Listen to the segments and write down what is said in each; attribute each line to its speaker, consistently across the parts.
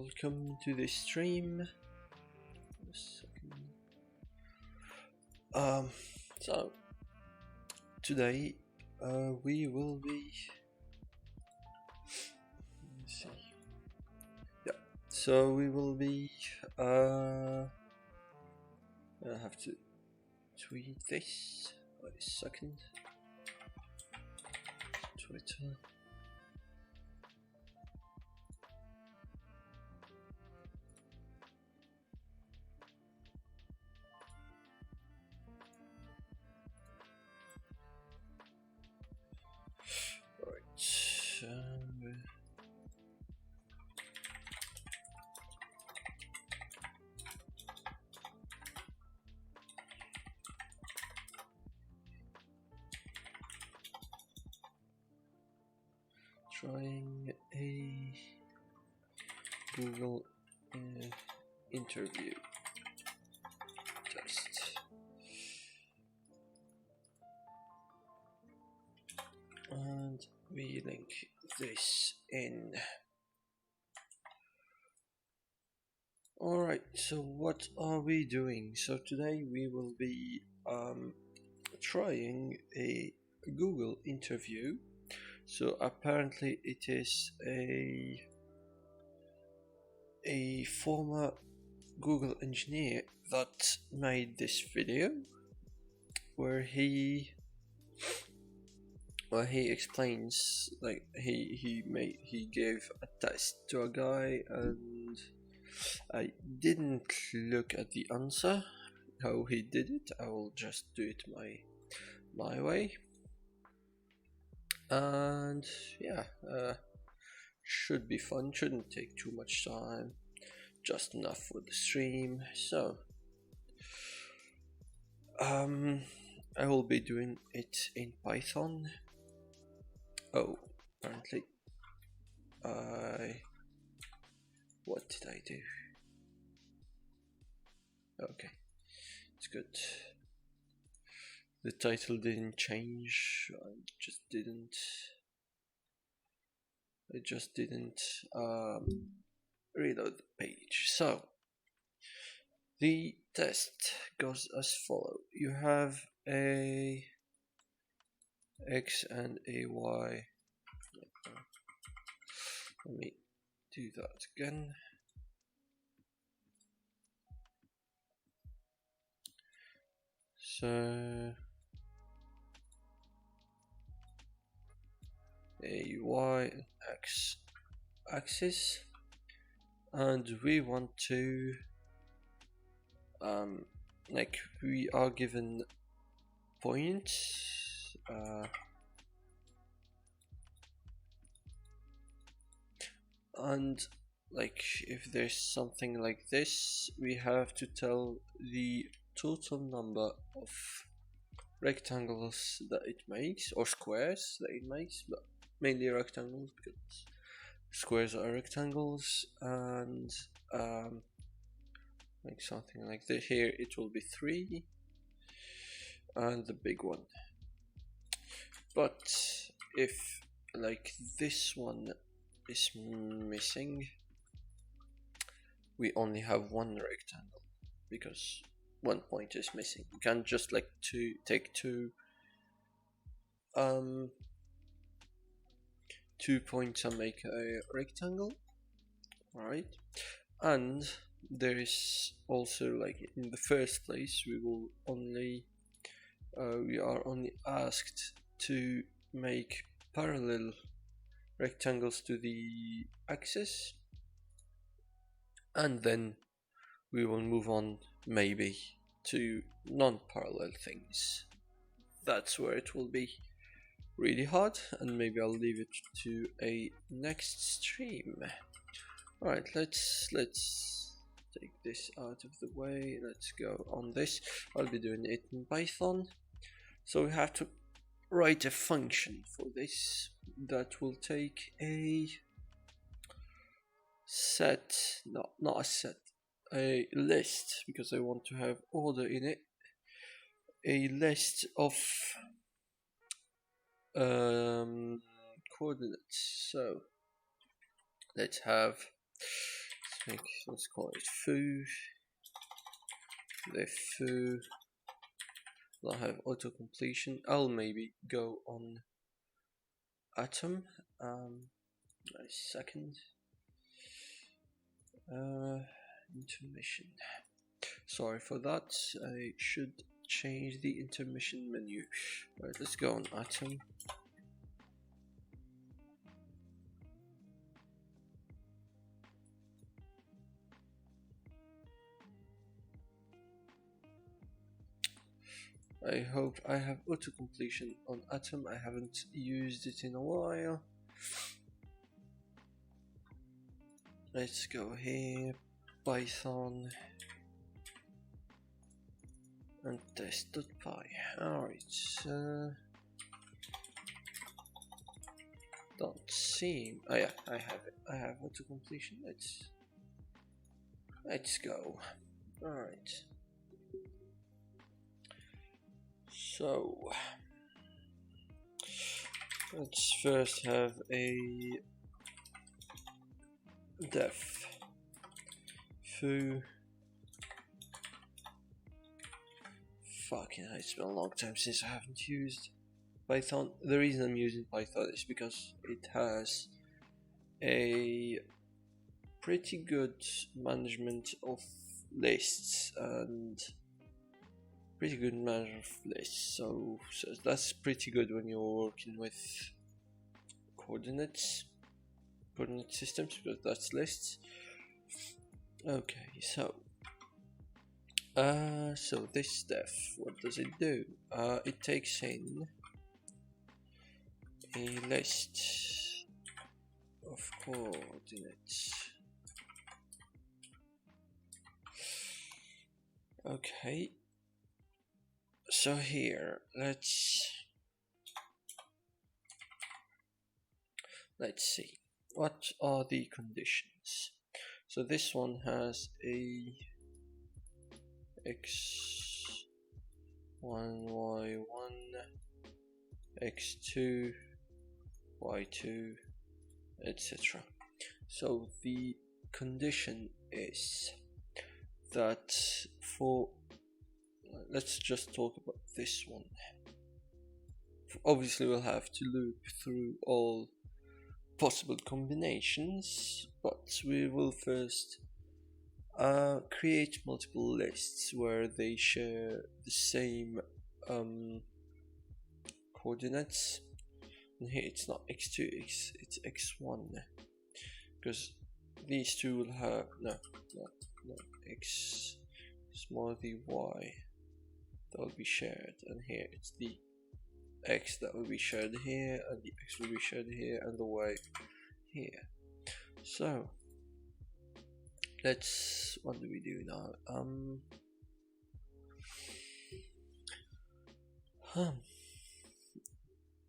Speaker 1: welcome to this stream. A second. So today we will be. Let's see. Yeah. So we will be. I have to tweet this. Wait a second. Twitter. Trying a Google interview test. And we link this in. Alright, so what are we doing? So today we will be trying a Google interview. So apparently it is a former Google engineer that made this video where he explains, like he gave a test to a guy, and I didn't look at the answer how he did it. I will just do it my way. And yeah, should be fun, shouldn't take too much time, just enough for the stream. So I will be doing it in Python. Oh, apparently what did I do? Okay, it's good. The title didn't change. I just didn't reload the page. So the test goes as follows. You have a X and a Y. Let me do that again. So a Y and X axis, and we want to like we are given points, and like if there's something like this, we have to tell the total number of rectangles that it makes, or squares that it makes, but mainly rectangles because squares are rectangles. And like something like this here, it will be 3, and the big one. But if like this one is missing, we only have one rectangle because one point is missing. You can't just like take two 2 points and make a rectangle. Alright, and there is also, like in the first place, we are only asked to make parallel rectangles to the axis, and then we will move on maybe to non-parallel things. That's where it will be really hard, and maybe I'll leave it to a next stream. Alright, let's take this out of the way. Let's go on this. I'll be doing it in Python. So we have to write a function for this that will take a set, no, not a set, a list, because I want to have order in it, a list of coordinates. So let's have let's call it foo. The foo. I'll have auto completion. I'll maybe go on atom. Nice second. Intermission. Sorry for that. I should change the intermission menu. Right, let's go on atom. I hope I have auto completion on atom. I haven't used it in a while. Let's go here, Python and test.py. Alright, don't seem. Oh yeah, I have it. I have auto completion. Let's go. Alright. So let's first have a def foo. Fucking hell, it's been a long time since I haven't used Python. The reason I'm using Python is because it has a pretty good management of lists and pretty good management of lists. So that's pretty good when you're working with coordinate systems, because that's lists. Okay, so this def, what does it do? It takes in a list of coordinates. Okay, so here let's see what are the conditions. So this one has a x1, y1, x2, y2, etc. So the condition is that for, let's just talk about this one. Obviously we'll have to loop through all possible combinations, but we will first create multiple lists where they share the same coordinates. And here it's not x2, it's x1, because these two will have no x smaller the y that will be shared, and here it's the x that will be shared here, and the x will be shared here, and the y here. So let's, what do we do now?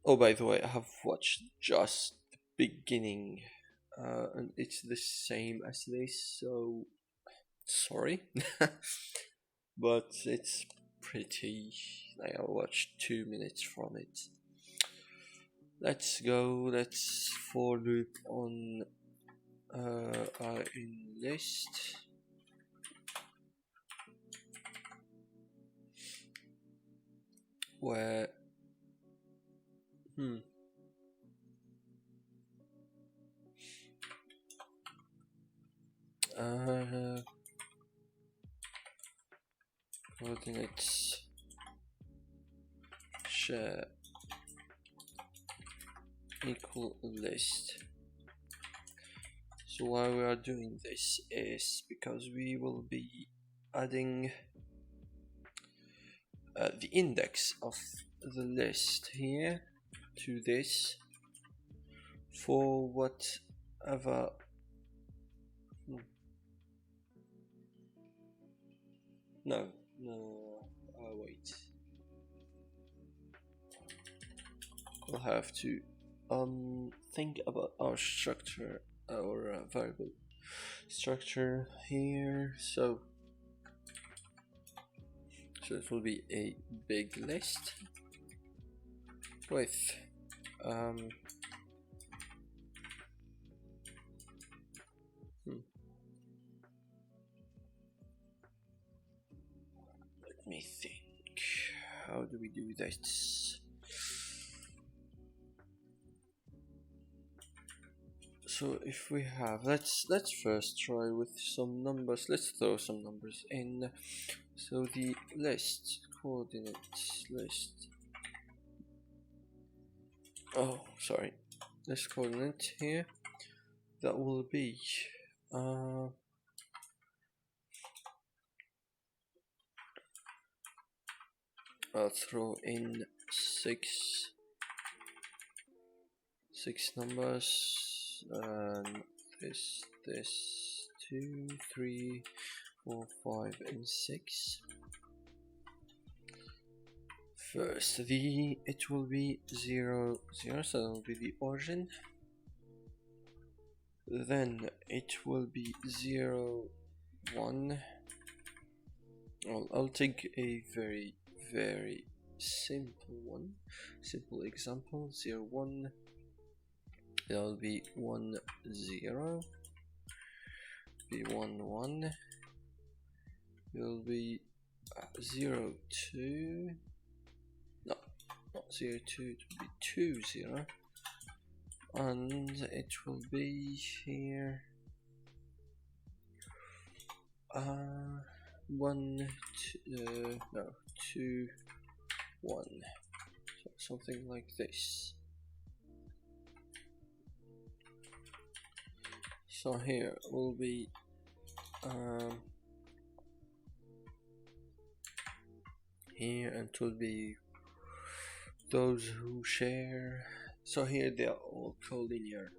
Speaker 1: Oh, by the way, I have watched just the beginning, and it's the same as this, so sorry. But it's pretty, like, I watched 2 minutes from it. Let's go, let's for loop on our in list. Where coordinates share equal list. So why we are doing this is because we will be adding the index of the list here to this for whatever wait, we'll have to think about our structure, our variable structure here. So it will be a big list with me think. How do we do that? So if we have, let's first try with some numbers. Let's throw some numbers in. So the list coordinates list. Oh, sorry. List coordinate here. That will be I'll throw in six numbers, and this 2, 3, 4, 5, and 6. First, it will be 0, 0, so that will be the origin. Then it will be 0, 1. I'll take a very simple example. 0, 1. That'll be 1, 0. Be 1, 1. Will be 0, 2. No, not 0, 2. It will be 2, 0. And it will be here 1, 2, no, 2, 1. So something like this. So here will be here, and it will be those who share. So here they are all collinear.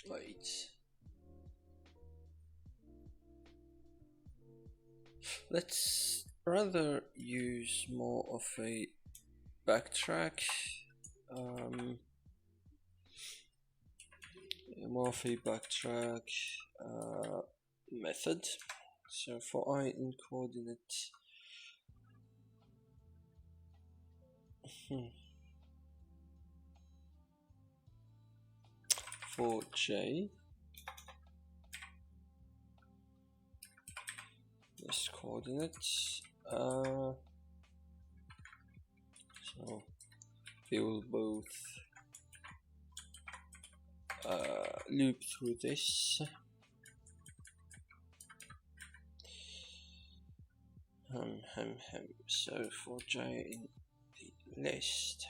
Speaker 1: Wait. Let's rather use more of a backtrack. Method. So for I in coordinate for j, this coordinates, so they will both loop through this. So for j in the list,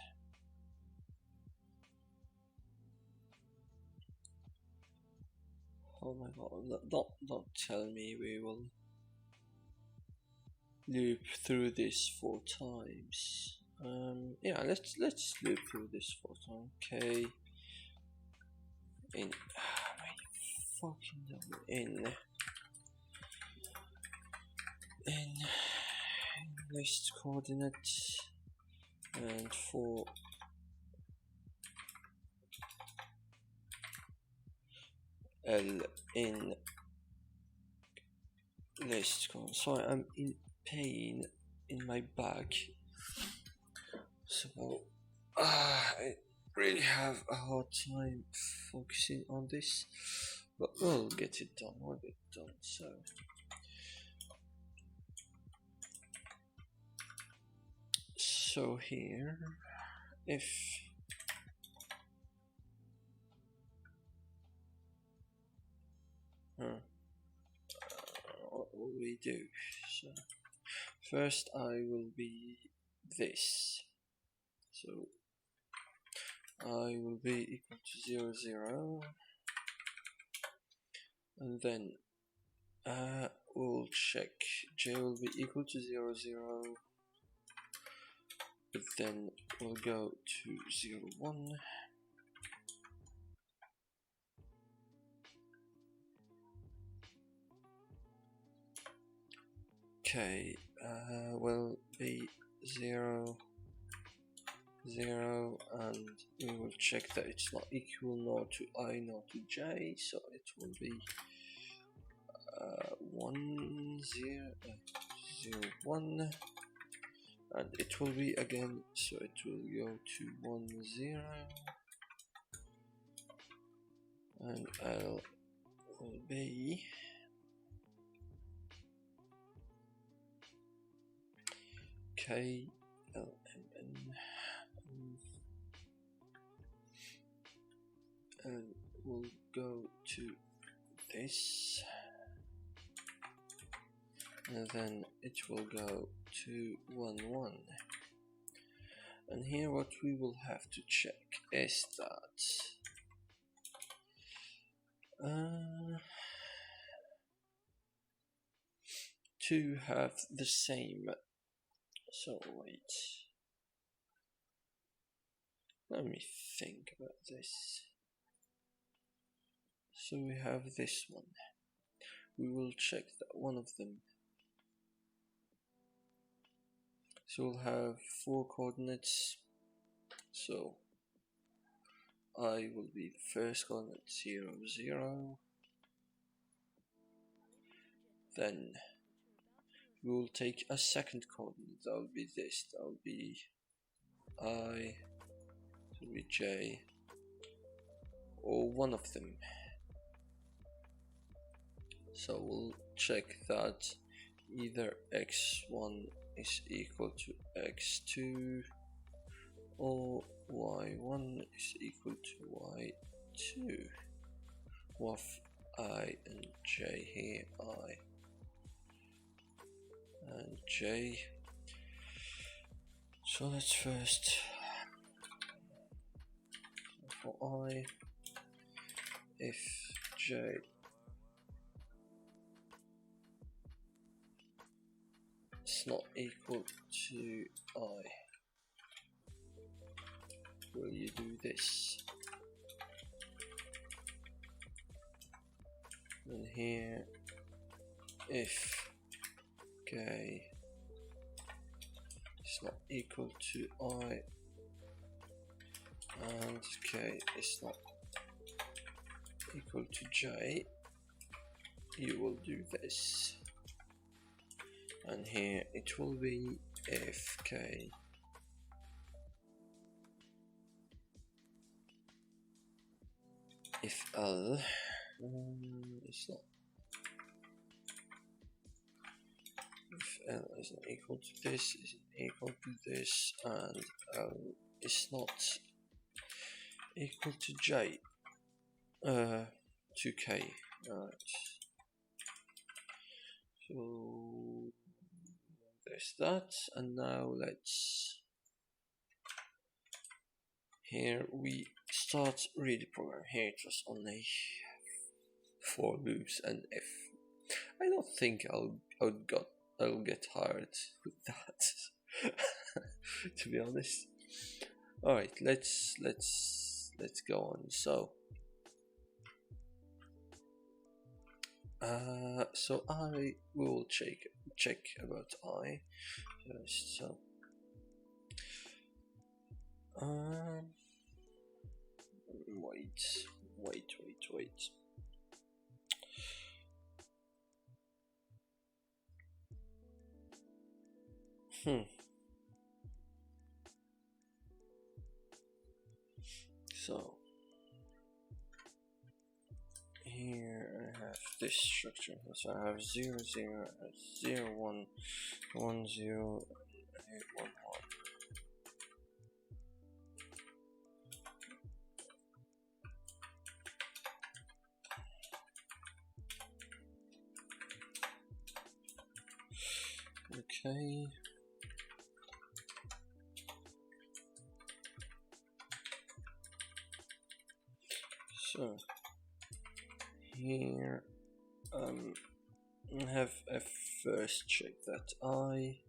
Speaker 1: oh my god, don't tell me we will loop through this 4 times. Yeah, let's loop through this 4 times. Okay. In list coordinates, and for L in list coordinates. Sorry, I'm in pain in my back, so I really have a hard time focusing on this, but we'll get it done. So here, if what will we do? So first I will be this. So I will be equal to 0, 0, and then we'll check j will be equal to 0, 0, but then we'll go to 0, 1. Okay, will be 0, 0, and we will check that it's not equal nor to I nor to j, so it will be 1, 0, 0, 1, and it will be again, so it will go to 1 0, and L will be K L M N, and we'll go to this, and then it will go to 1 1. And here what we will have to check is that to have the same. So wait, let me think about this. So we have this one. We will check that one of them. So we'll have 4 coordinates. So I will be the first coordinate 0 0. Then we will take a second coordinate. That will be this. That will be I. That will be J. Or one of them. So we'll check that either x1 is equal to x2 or y1 is equal to y2 with I and j here, I and j. So let's first for I, if j is not equal to I, will you do this? And here, if k is not equal to I and k is not equal to j, you will do this. And here it will be if k if L is not, if L is not equal to this, is equal to this, and L is not equal to j, to k. Alright. So there's that, and now let's, here we start read the program. Here it was only 4 loops, and if I don't think I'll get tired with that. To be honest. Alright, let's go on. So I will check about I first. So wait. So here I have this structure. So I have 0 0, 0 1, 1 0, 8 1 1. Okay. So here I have a first check that I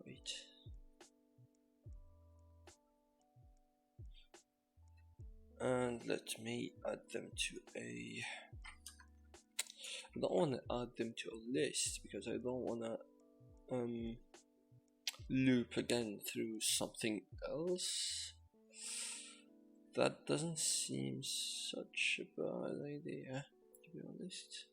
Speaker 1: wait. And let me add them to a, I don't want to add them to a list because I don't want to loop again through something else. That doesn't seem such a bad idea, to be honest.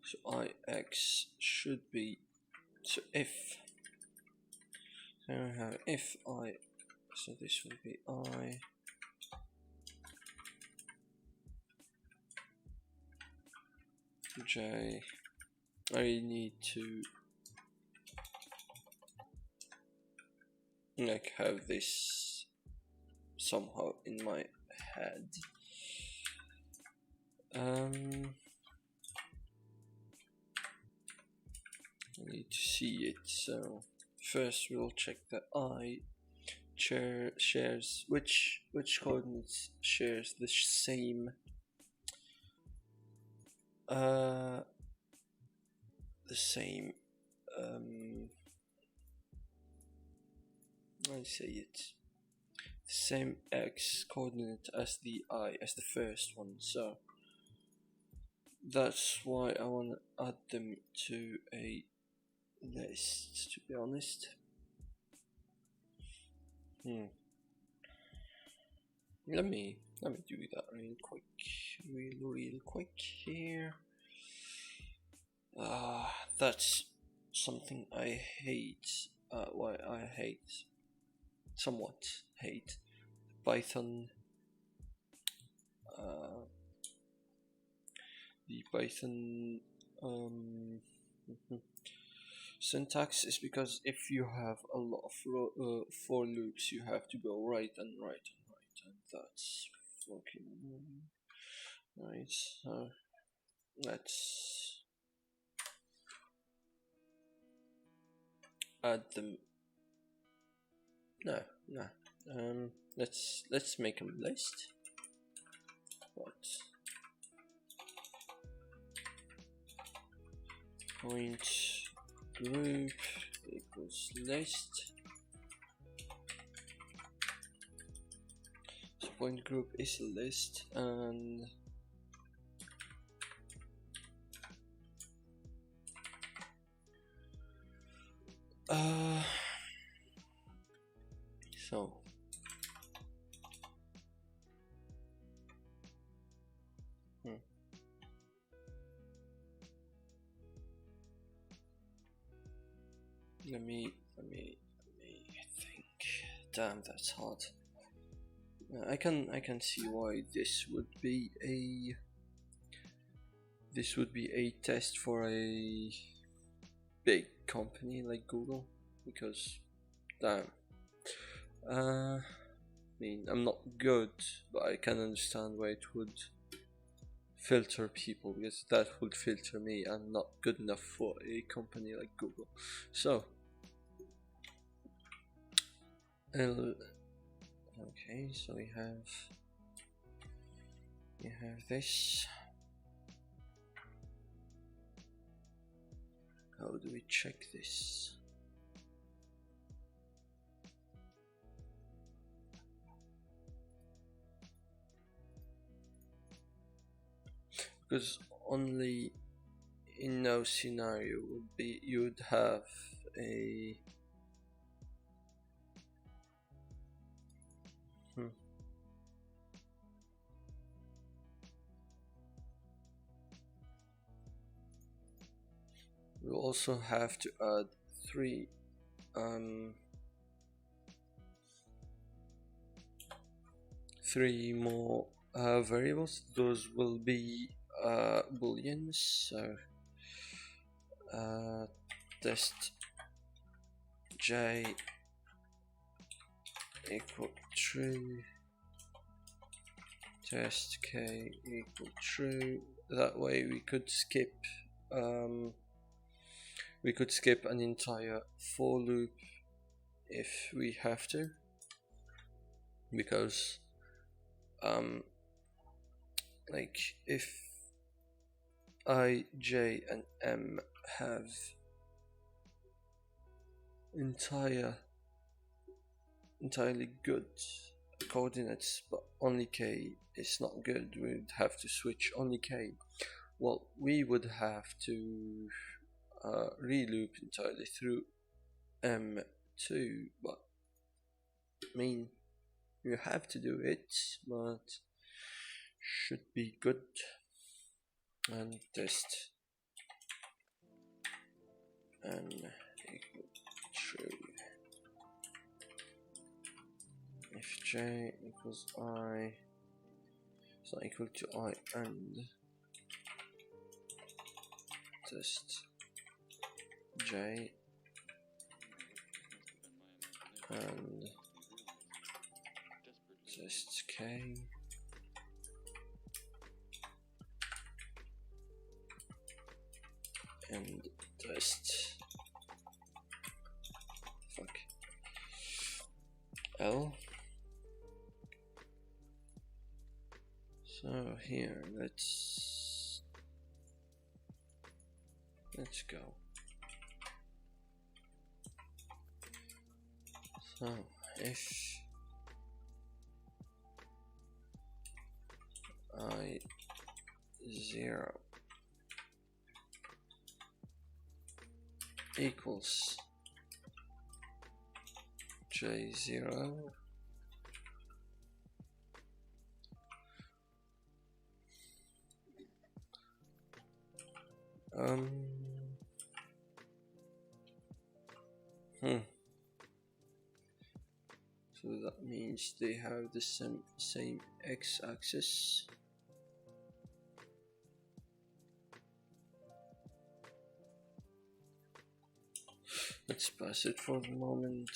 Speaker 1: So ix should be, so if, so we have if I, so this will be j. I need to like have this somehow in my head. I need to see it. So first we'll check that I shares which coordinates shares the same I say it, the same x coordinate as the first one, so that's why I want to add them to a list, to be honest. Let me do that real quick here. That's something I hate. Why I somewhat hate Python. The Python syntax is because if you have a lot of for loops, you have to go right, and that's fucking annoying. Right, so let's add them. No. Let's make a list. What? Point group equals list. So point group is a list, and so let me think. Damn, that's hard. I can see why this would be a test for a big company like Google, because damn, I mean, I'm not good, but I can understand why it would filter people, because that would filter me. I'm not good enough for a company like Google. So okay, so we have this. How do we check this? Because only in no scenario would be you'd have a we also have to add three more variables. Those will be booleans. So test j equal true, test k equal true. That way we could skip an entire for loop if we have to, because like if I, j and m have entirely good coordinates, but only k is not good, we'd have to switch only k. Well, we would have to reloop entirely through m2, but I mean, you have to do it, but should be good. And test n equal true if j equals I is not equal to I and test j and test k and test L. So here let's go. So if I 0 equals j0 so that means they have the same x-axis. Let's pass it for the moment.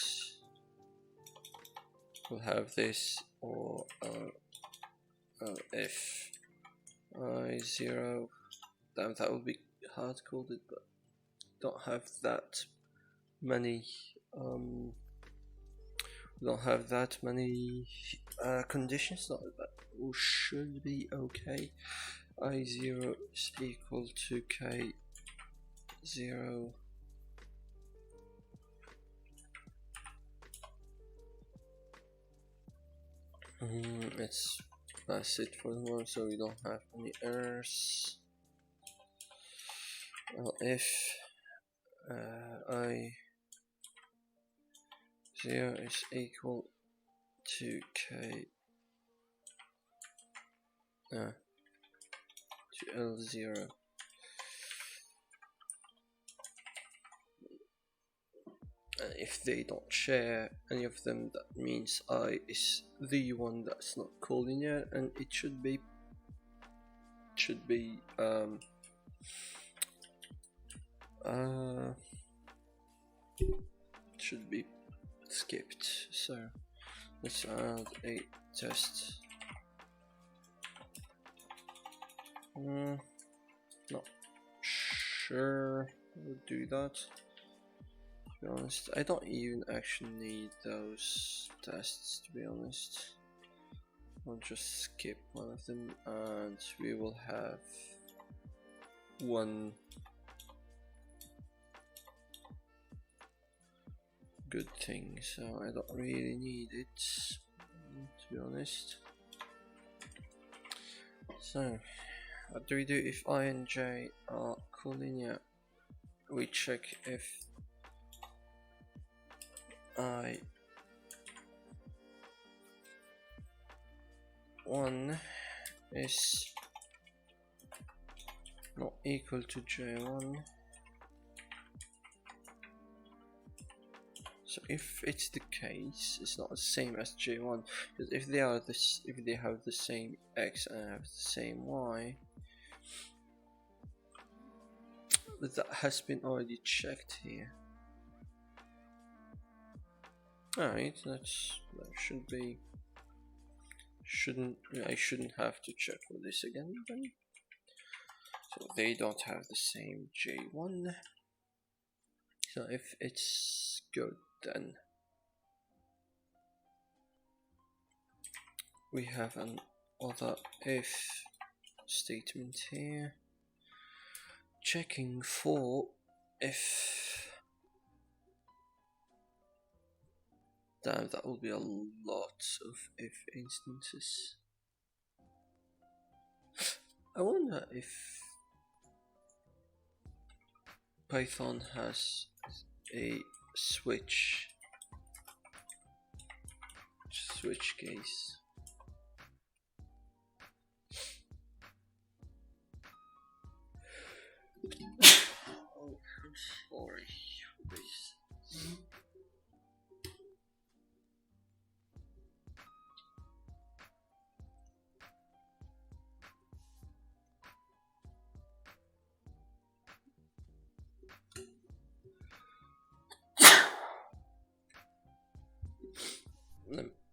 Speaker 1: We'll have this or if I0, damn, that would be hard coded, but don't have that many don't have that many conditions. So that should be okay. I0 is equal to K0 let's pass it for the moment so we don't have any errors. Well, if I0 is equal to to L0, and if they don't share any of them, that means I is the one that's not collinear, and it should be skipped. So let's add a test. Not sure we'll do that. To be honest, I don't even actually need those tests, to be honest. I'll just skip one of them and we will have one good thing, so I don't really need it, to be honest. So what do we do if I and j are collinear? We check if I1 is not equal to j1. So if it's the case, it's not the same as j1, because if they are this, if they have the same x and have the same y, but that has been already checked here. Alright, that should be, I shouldn't have to check for this again then. So they don't have the same j1. So if it's good, then we have another if statement here, checking for if, damn, that will be a lot of if instances. I wonder if Python has a switch switch case. Oh, I'm sorry for this.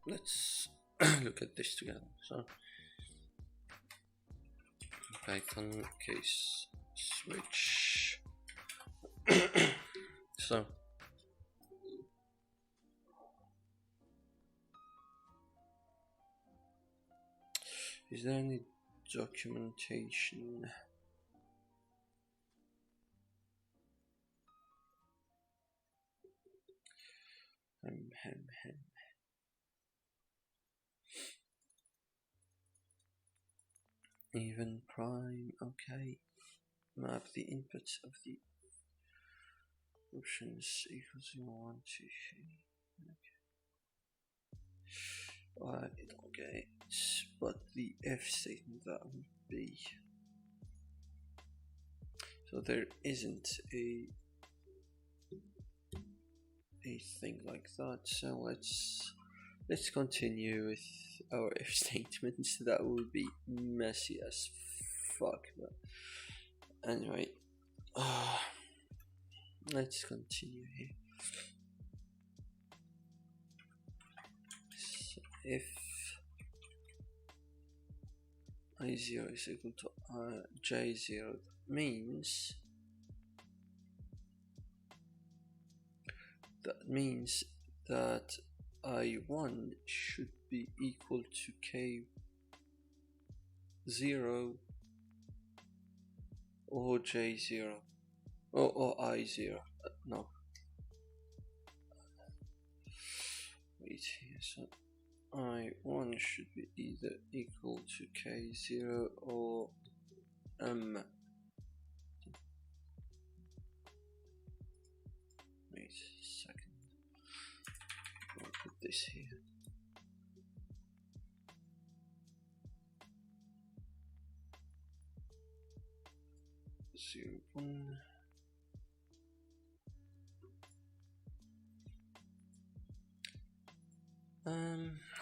Speaker 1: Let's look at this together. So Python case switch. So is there any documentation? Even prime, okay. Map the inputs of the options equals 0, 1, 2, 3. Okay. Right, okay. But the if statement that would be. So there isn't a thing like that. So let's continue with our if statements. That would be messy as fuck, but anyway, let's continue here. So if I0 is equal to J0, that means that I1 should be equal to K0 or J0 or I0. No. Wait here. So I1 should be either equal to K0 or M. Wait a second. I'll put this here. 0, 1.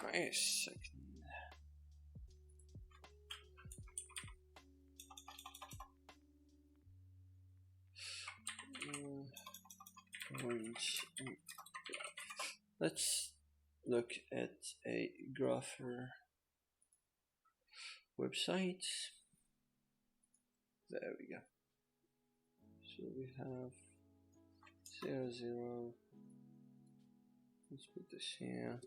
Speaker 1: Wait a second. Let's look at a grapher website. There we go. So we have 0, 0. Let's put this here.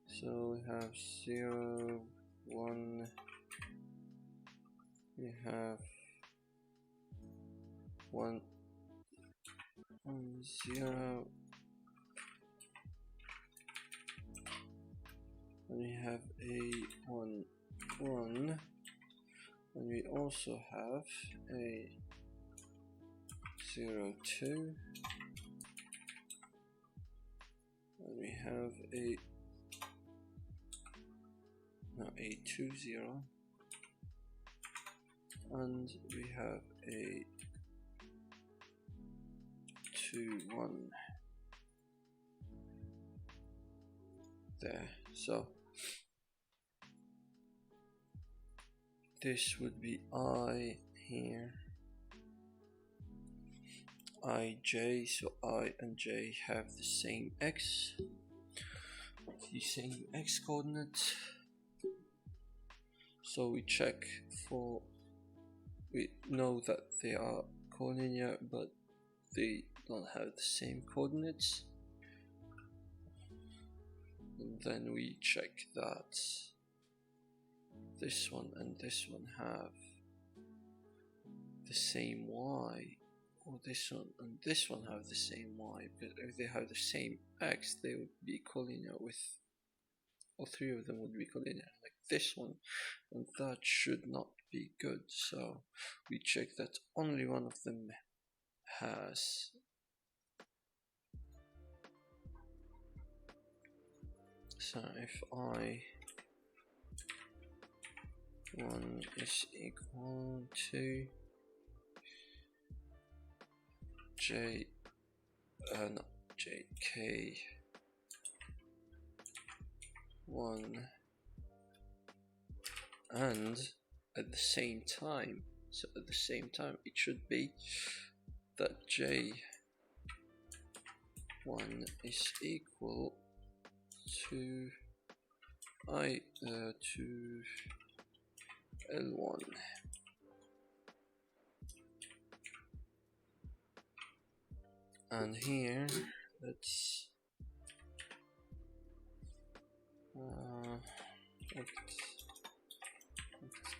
Speaker 1: So we have 0, 1. We have 1, 0. And we have a 1, 1. And we also have a 0, 2. And we have a 2, 0. And we have a 2, 1 there. So this would be I here, IJ, so I and J have the same X, the same X coordinate. So we check for, we know that they are collinear, but they don't have the same coordinates. And then we check that this one and this one have the same Y, or this one and this one have the same Y, because if they have the same X, they would be collinear with, all three of them would be collinear, like this one, and that should not be good. So we check that only one of them has So if I1 is equal to j, not jk1, and at the same time, so at the same time it should be that j1 is equal to to L1. And here let's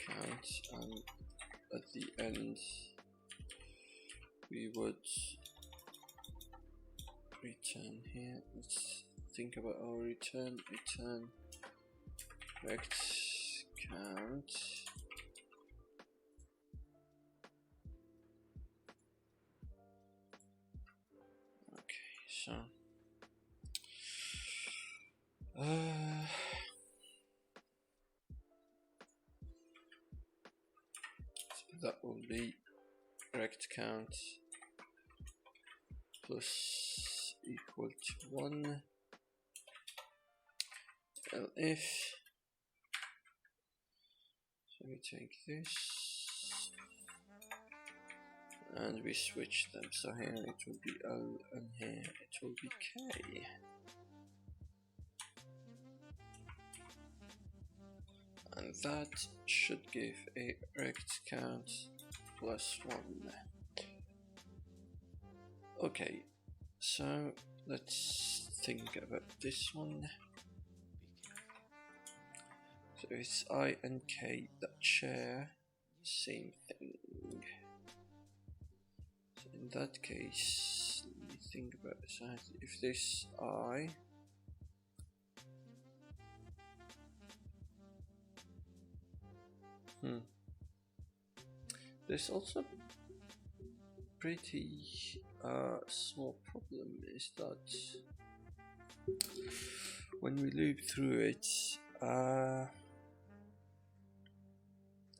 Speaker 1: count, and at the end we would return here. Let's think about our return rect count. Okay, so that will be rect count plus equal to 1 elif. So we take this and we switch them, so here it will be L and here it will be K. And that should give a rect count plus 1. Okay, so let's think about this one. So it's I and K that share the same thing. So in that case, let me think about this. If this I there's also pretty small problem is that when we loop through it,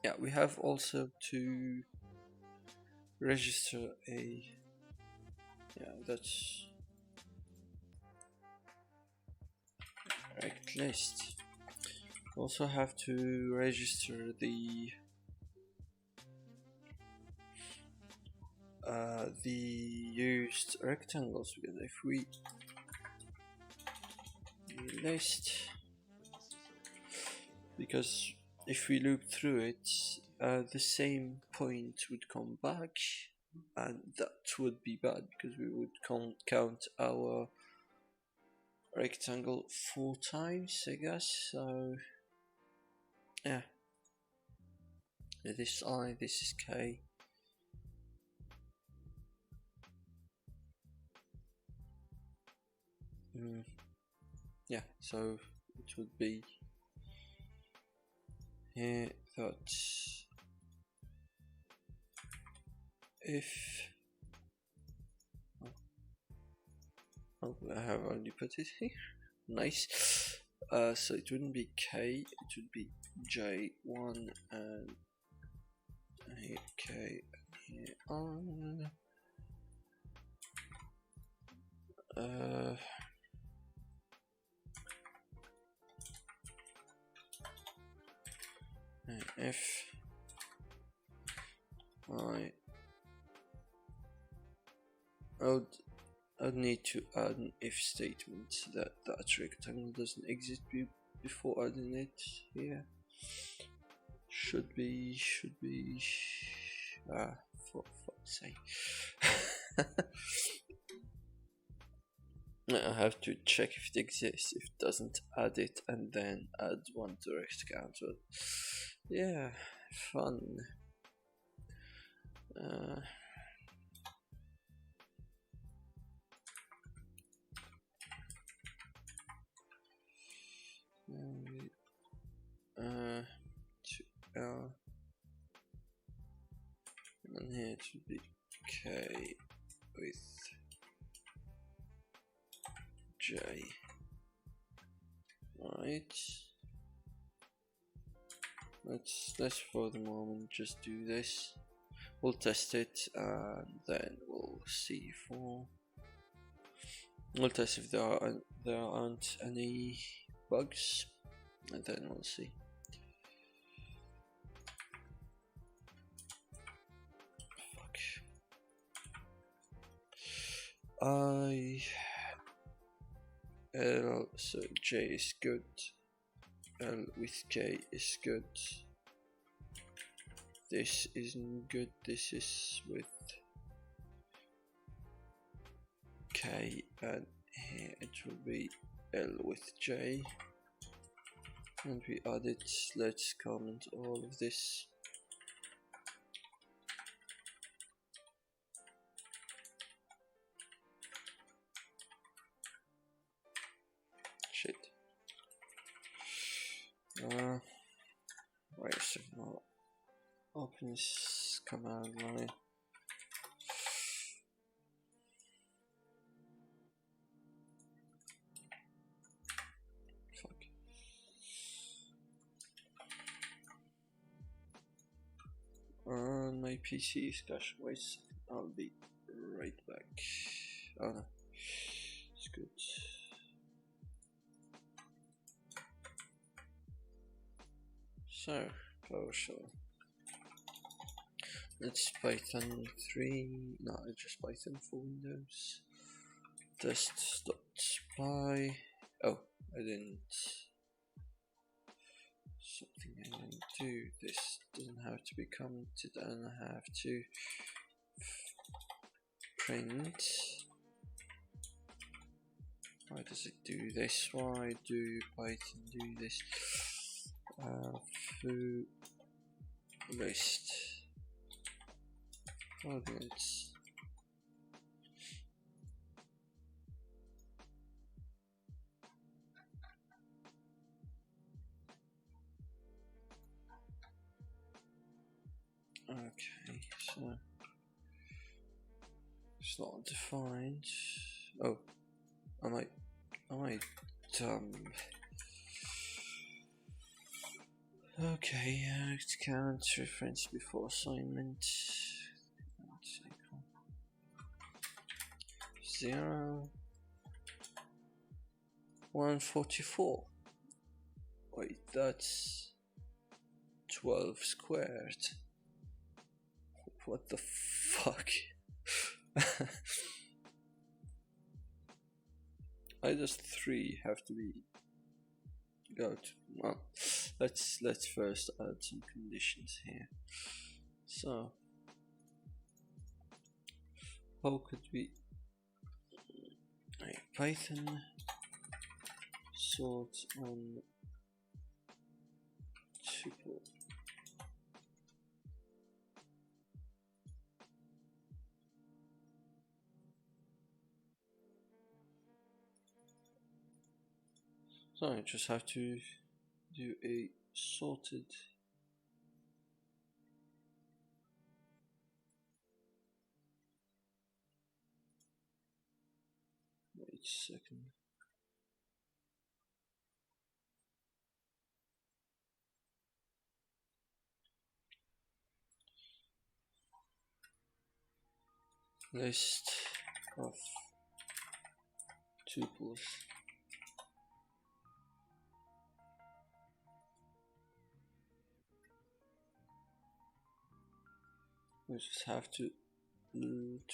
Speaker 1: yeah, we have also to register a, yeah, that's rect list. We also have to register the used rectangles, because if we list, because if we loop through it, the same point would come back, and that would be bad because we would count our rectangle 4 times, I guess. So yeah, this I, this is K. Yeah, so it would be here that if I have only put it here. Nice. So it wouldn't be K, it would be J1 and here K and here on. If I'd need to add an if statement that that rectangle doesn't exist before adding it here. Should be for fuck's sake. I have to check if it exists. If it doesn't, add it and then add one to rect count. But yeah, fun. To L, and here it should be K with J. Right. Let's for the moment just do this. We'll test it and then we'll see for. We'll test if there aren't any bugs, and then we'll see. Fuck. L, so J is good. L with K is good. This isn't good. This is with K, and here it will be L with J. And we add it. Let's comment all of this. Shit. Wait a second. Open this command line. Fuck. My PC is crashing. Wait a second. I'll be right back. Oh no. It's good. So, PowerShell. It's Python 3. No, it's just Python for Windows. Test.py. Oh, I didn't. Something I didn't do. This doesn't have to be commented, and I have to print. Why does it do this? Why do Python do this? Foo list coordinates. Okay, so it's not defined. Oh, I might okay, count reference before assignment. 0 144. Wait, that's 12 squared. What the fuck? I just 3 have to be go to. Well, let's first add some conditions here. So how could we Python sort on tuple? So I just have to do a sorted. Wait a second. List of tuples. We just have to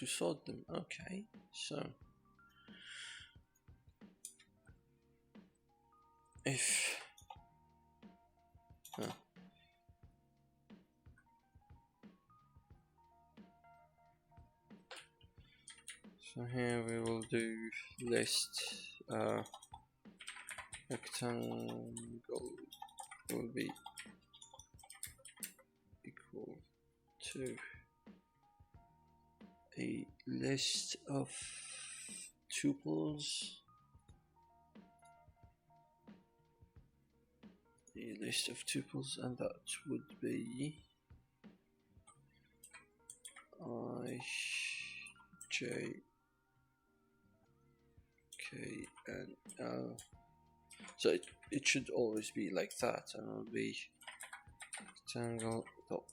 Speaker 1: sort them. Okay, so if so here we will do list rectangle will be equal to a list of tuples, and that would be I, J, K, and L. So it should always be like that, and it'll be rectangle dot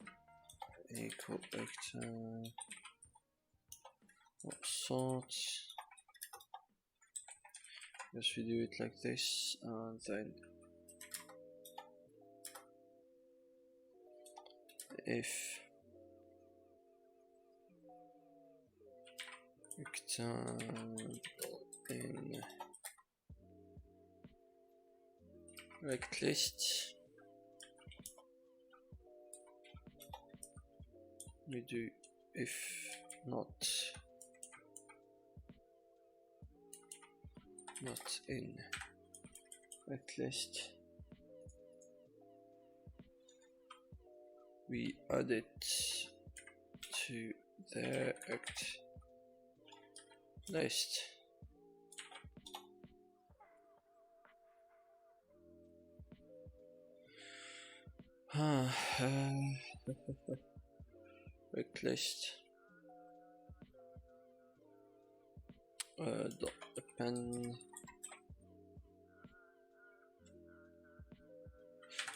Speaker 1: equal rectangle sort. Yes, we do it like this, and then if rectangle in rect list, we do if not in rect list, we add it to the rect list. Rect list dot append.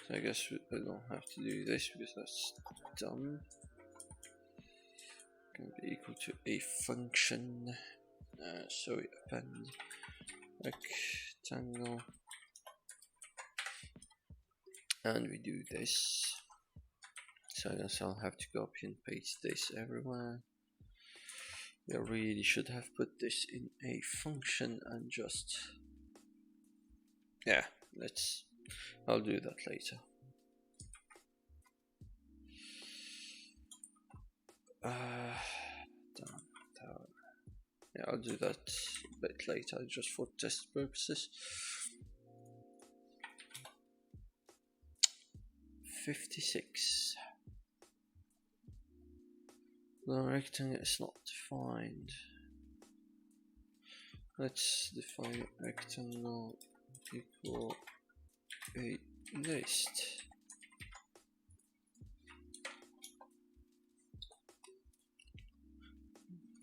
Speaker 1: So I guess I don't have to do this because that's dumb. Going to be equal to a function. So we append rectangle, and we do this. So I guess I'll have to copy and paste this everywhere. I really should have put this in a function and just, yeah, I'll do that later. Yeah, I'll do that a bit later, just for test purposes. 56. The rectangle is not defined. Let's define rectangle equal a list.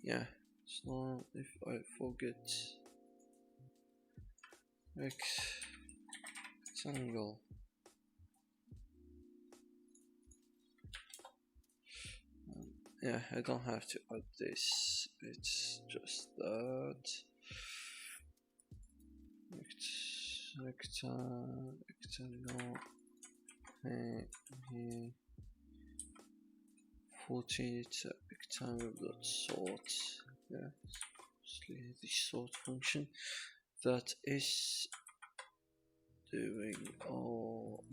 Speaker 1: Yeah, so if I forget rectangle, yeah, I don't have to add this, it's just that. Rectangle, 14, it's a rectangle dot sort. Yeah, mostly the sort function that is doing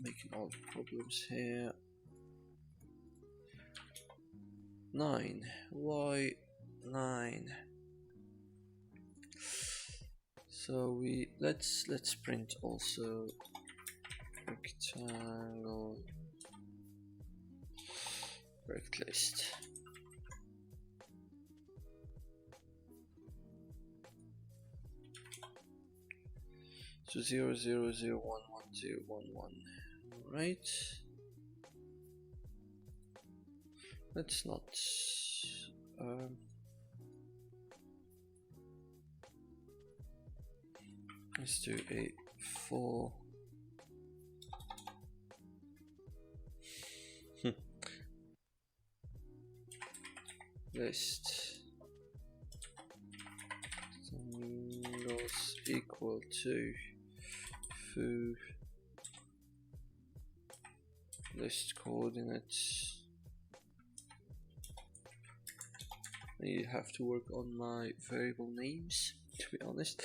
Speaker 1: making all the problems here. 9. Why 9? So let's print also rectangle rect list. So 0 0 0 1 1 0 1 1. Right. Let's not let's do a 4. List rectangles equal to foo list coordinates. I have to work on my variable names, to be honest.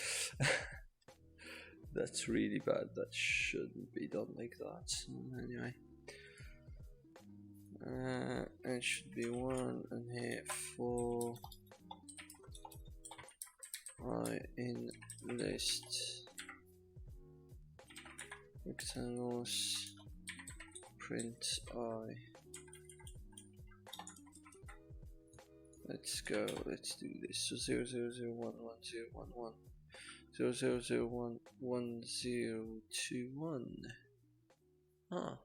Speaker 1: That's really bad, that shouldn't be done like that. Anyway, it should be 1 and here 4 I in list rectangles print I. Let's go, let's do this. So 0 0 0 1 1 0 1 1 0 0 0 1 1 0 2 1. Ah.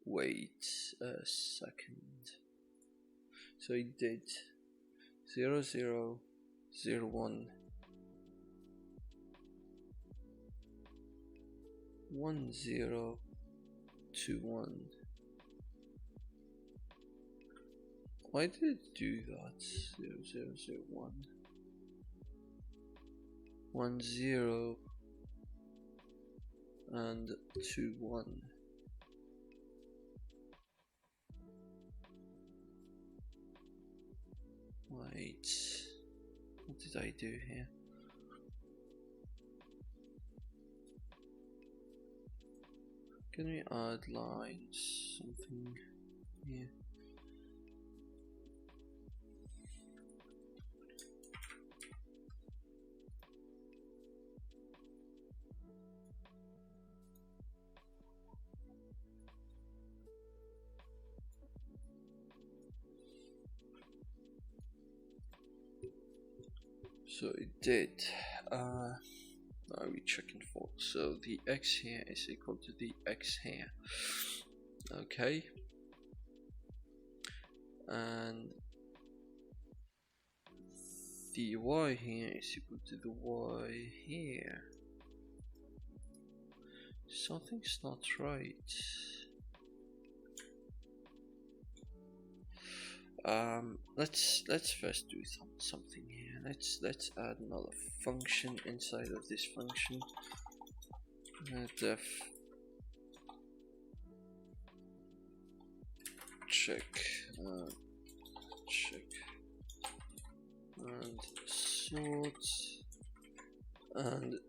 Speaker 1: Wait a second. So it did 0 0 0 1 1 0 2 1. Why did it do that? 0 0 0 1 1 0 and 2 1. Wait, what did I do here? Can we add lines, something here? So it did. Now we're checking for. So the x here is equal to the x here. Okay. And the y here is equal to the y here. Something's not right. Let's first do something here. Let's add another function inside of this function. Def check check and sort, and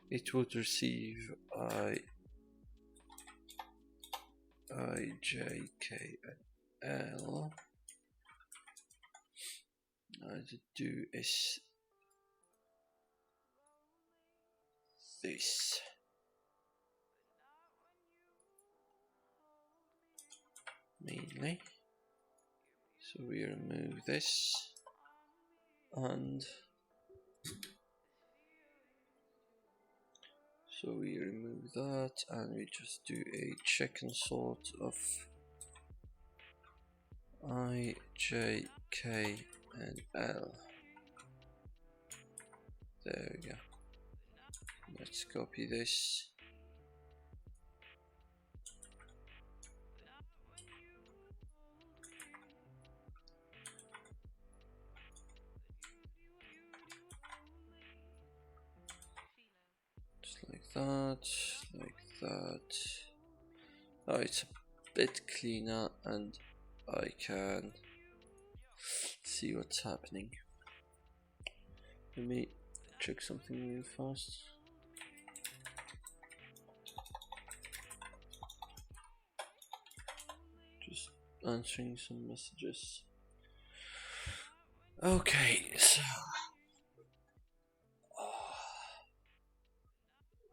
Speaker 1: it would receive I, J, K, and L. To do is this. Mainly. So we remove this, and so we remove that, and we just do a check and sort of I, J, K, and L. There we go. Let's copy this. Just like that, like that. Oh, it's a bit cleaner, and I can see what's happening. Let me check something real fast. Just answering some messages. Okay, so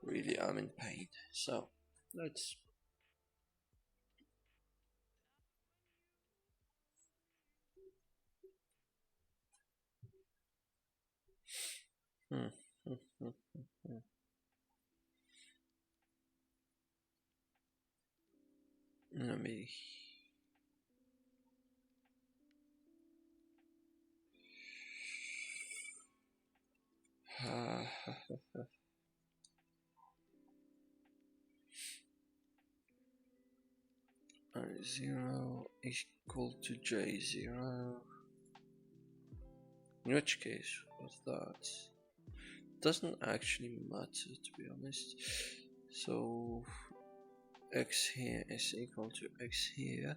Speaker 1: really I'm in pain. So let's let me R0 is equal to J0. In which case, what's that? Doesn't actually matter, to be honest. So x here is equal to x here.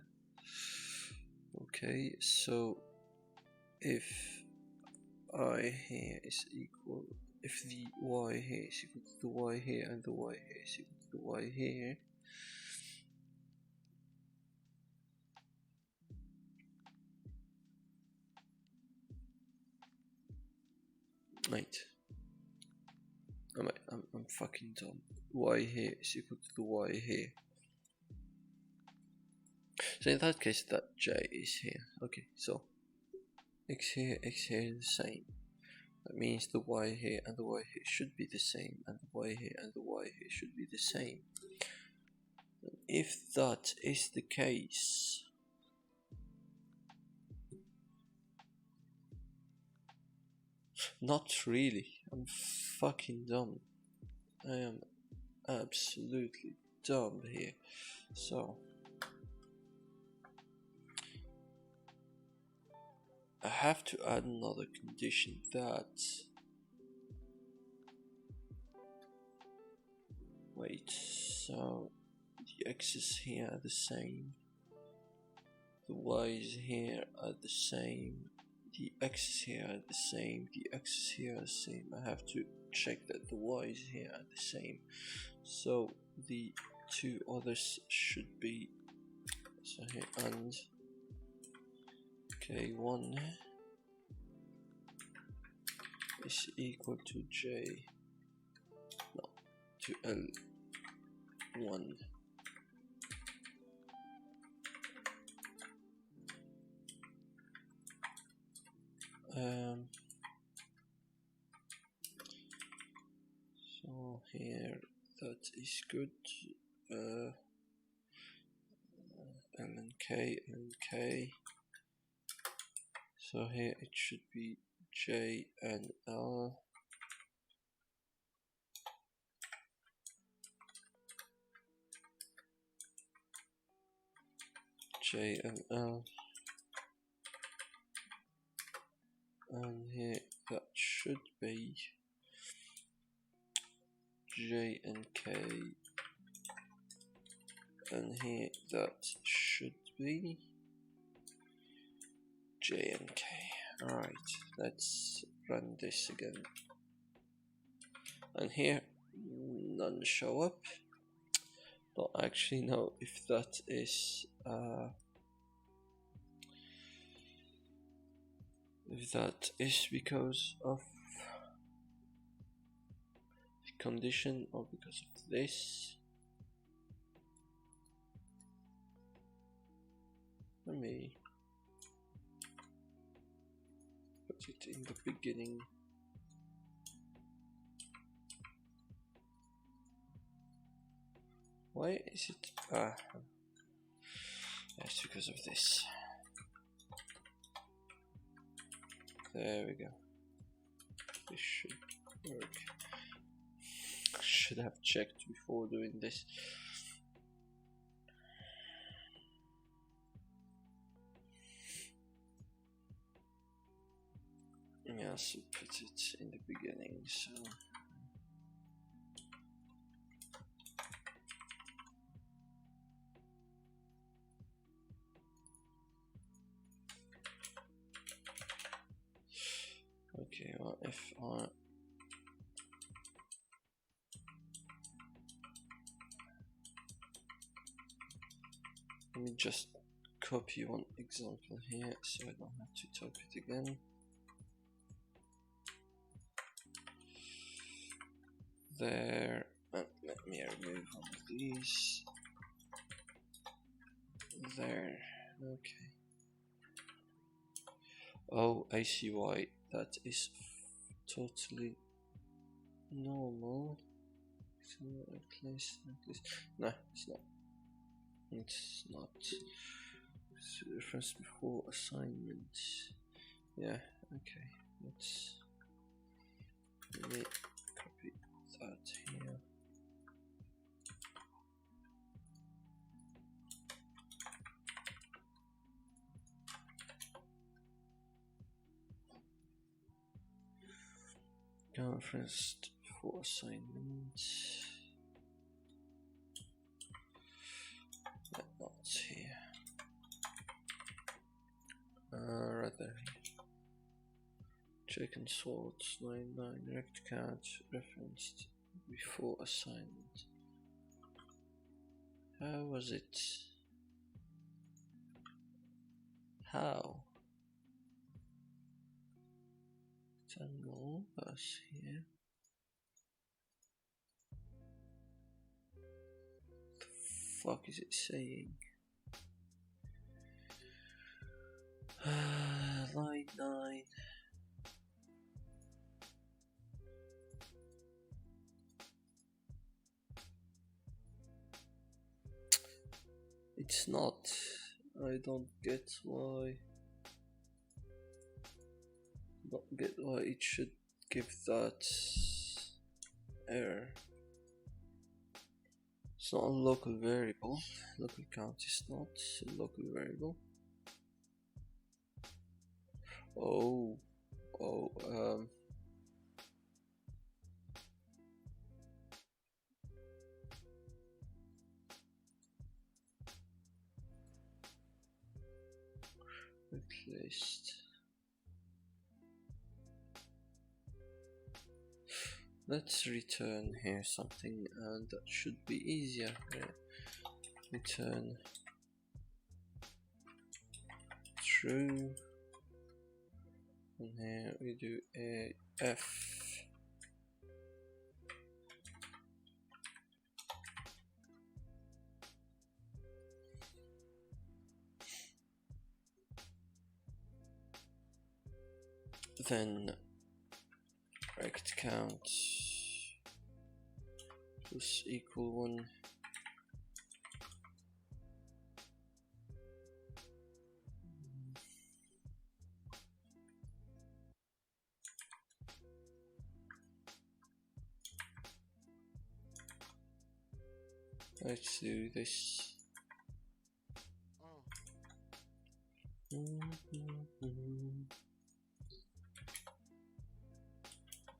Speaker 1: Okay, so if I here is equal, if the y here is equal to the y here, and the y here is equal to the y here, wait, I'm fucking dumb. Y here is equal to the y here. So in that case, that j is here. Okay, so x here is the same. That means the y here and the y here should be the same, and the y here and the y here should be the same. And if that is the case, Not really. I'm fucking dumb. I am absolutely dumb here. So I have to add another condition that wait, so the x's here are the same, the y's here are the same, the x's here are the same, the x's here are the same. I have to check that the y's here are the same. So the two others should be, so here and k1 is equal to j, no, to l1. So here that is good. L and K. So here it should be J and L. J and L. And here that should be J and K. And here that should be J and K. Alright, let's run this again. And here none show up. Don't actually know if that is because of the condition or because of this. Let me put it in the beginning. Why is it? It's because of this. There we go. This should work. Should have checked before doing this. Yeah, so put it in the beginning. So. Okay, well, if I let me just copy one example here so I don't have to type it again. There, and let me remove all of these. There, okay. Oh, I see why that is totally normal. So at least, no, it's not. It's not. It's the reference before assignment. Yeah, okay. Let me copy that here. Reference before assignment. Not here. Rather check and sort line 9 rect count referenced before assignment. How was it? How? Tangle us here. The fuck is it saying? Line 9. It's not. I don't get why. Don't get why it should give that error. It's not a local variable. Local count is not a local variable. Oh, replaced. Let's return here something, and that should be easier. Return true, and here we do a f. Then rect count plus equal 1. Let's do this.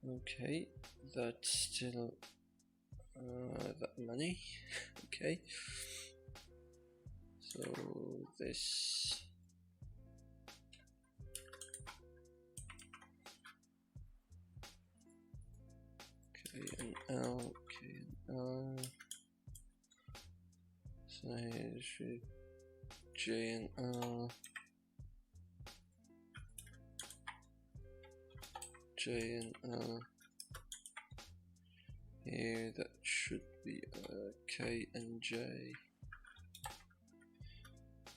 Speaker 1: Okay, that's still that many. Okay, so this. KNL, KNL. So here should JNL, JNL. Here that should be K and J,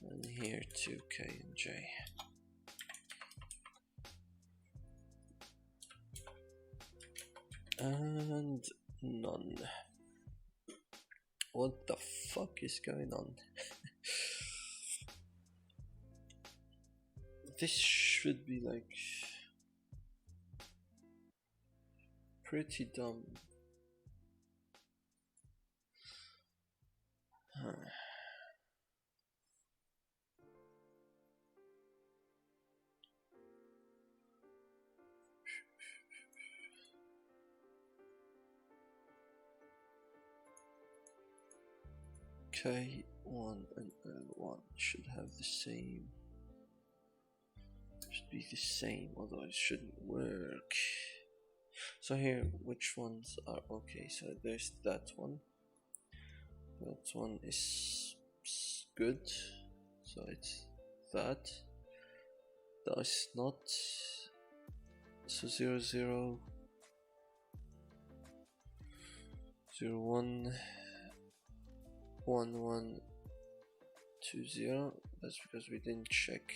Speaker 1: and here too K and J. And none. What the fuck is going on? This should be like pretty dumb. K1 and L1 should have the same. Should be the same, although it shouldn't work. So here, which ones are okay? So there's that one. That one is good. So it's that. That's not. So 0, 0, 0, 1, 1, 1, 2, 0. That's because we didn't check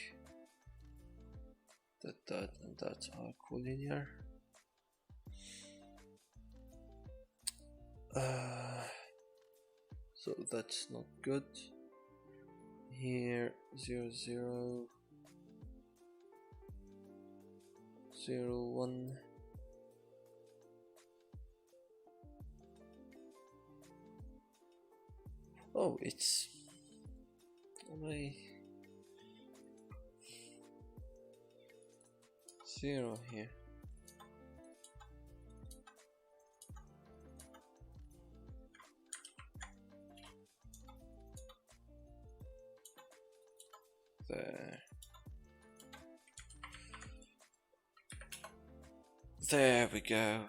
Speaker 1: that that and that are collinear. So that's not good. Here 0, 0, 0, 1. Oh, it's only 0 here. There we go.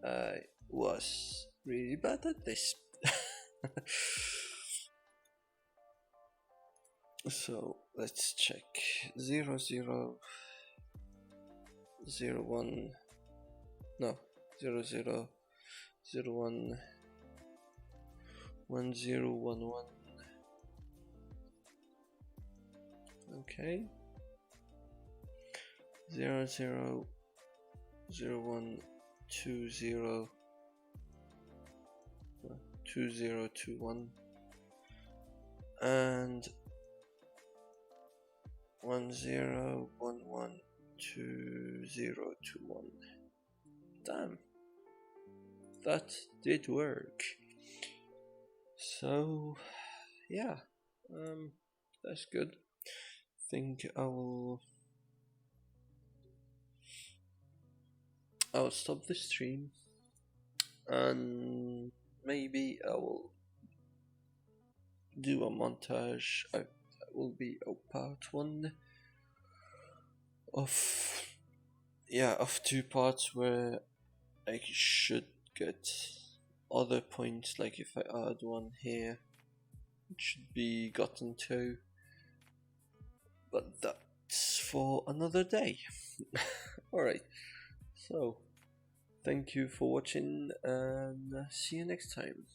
Speaker 1: I was really bad at this. So let's check 0, 0, 0, 1, no, 0, 0, 0, 1, 1, 0, 1, 1. Okay. 0, 0, 0, 1, 2, 0, 2, 0, 2, 1, and 1, 0, 1, 1, 2, 0, 2, 1. damn, that did work. So yeah, that's good. Think I'll stop the stream, and maybe I will do a montage. That will be a part one of of two parts where I should get other points. Like if I add one here, it should be gotten two. But that's for another day. Alright, so thank you for watching and see you next time.